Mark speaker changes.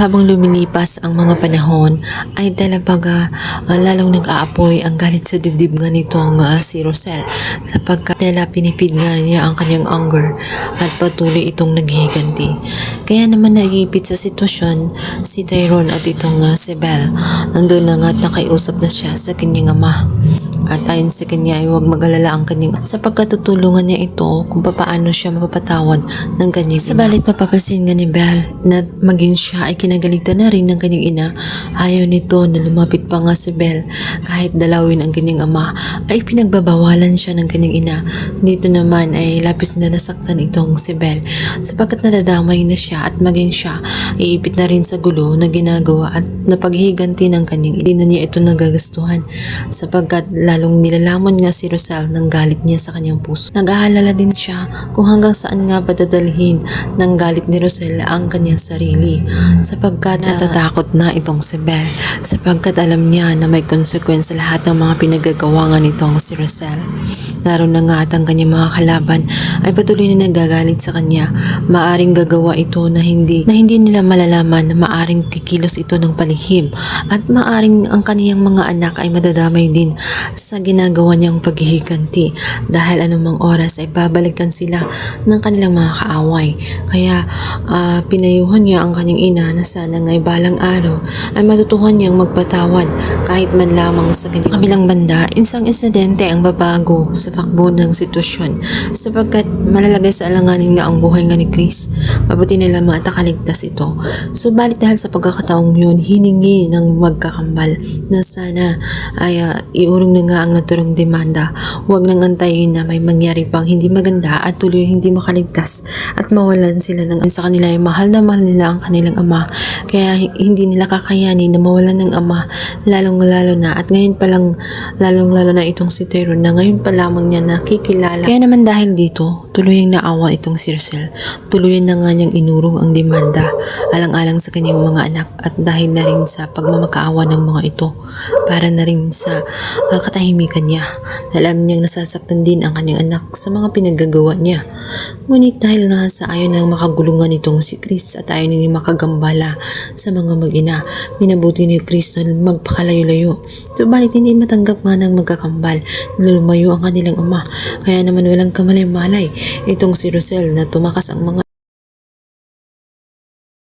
Speaker 1: Habang lumilipas ang mga panahon ay talaga lalong nag-aapoy ang galit sa dibdib nga nitong si Rosel sapagkat tela pinipid nga niya ang kanyang anger at patuloy itong naghihiganti. Kaya naman naiipit sa sitwasyon si Tyrone at itong si Belle. Nandun na nga at nakiusap na siya sa kanyang ama. At ayon sa kanya ay huwag mag-alala ang kanyang sapagkat tutulungan niya ito kung paano siya mapapatawad ng kanyang ina. Sabalit mapapansin nga ni Belle na maging siya ay kinagalitan na rin ng kanyang ina. Ayaw nito na lumapit pa nga si Belle kahit dalawin ang kanyang ama ay pinagbabawalan siya ng kanyang ina. Dito naman ay lapis na nasaktan itong si Belle sapagkat nadadamay na siya at maging siya iipit na rin sa gulo na ginagawa at napaghiganti ng kanyang hindi na niya ito nagagastuhan sapagkat lalong nilalaman nga si Rosel ng galit niya sa kanyang puso. Nag-aalala din siya kung hanggang saan nga padadalhin ng galit ni Rosel ang kanyang sarili sapagkat natatakot na itong si Belle sapagkat alam niya na may konsekwensya lahat ng mga pinagagawa nga nitong si Rosel. Laro na nga at ang kanyang mga kalaban ay patuloy na nagagalit sa kanya. Maaring gagawa ito na hindi nila malalaman na maaring kikilos ito ng palihim at maaring ang kaniyang mga anak ay madadamay din sa ginagawa niyang paghihiganti dahil anumang oras ay babalikan sila ng kanilang mga kaaway. Kaya pinayuhan niya ang kanyang ina na sana nga'y balang araw ay matutuhan niyang magpatawad kahit man lamang sa kanyang kabilang banda. Isang insidente ang babago sa takbo ng sitwasyon sapagkat malalagay sa alanganin nga ang buhay nga ni Chris. Mabuti na lamang at nakaligtas ito. Subalit dahil sa pagkakataong yun, hiningi ng magkakambal na sana ay iurong na nga ang naturang demanda. Huwag nang antayin na may mangyari pang hindi maganda at tuloy hindi makaligtas at mawalan sila ng sa kanila ay mahal na mahal nila ang kanilang ama. Kaya hindi nila kakayanin na mawalan ng ama lalong-lalo na at ngayon pa lang lalong-lalo na itong si Tyrone na ngayon pa lamang niya nakikilala. Kaya naman dahil dito, tuluyang naawa itong si Rosel. Tuluyan na nga niyang inurong ang demanda alang-alang sa kanyang mga anak at dahil na rin sa pagmamakaawa ng mga ito para na rin sa katahimikan niya. Alam niyang nasasaktan din ang kanyang anak sa mga pinagagawa niya. Ngunit dahil nga sa ayaw ng makagulungan itong si Chris at ayaw niya makagambala sa mga mag-ina, minabuti ni Chris na magpakalayo-layo. Subalit hindi matanggap nga ng magkakambal na lumayo ang kanilang ama. Kaya naman walang kamalay-malay itong si Rosel na tumakas ang mga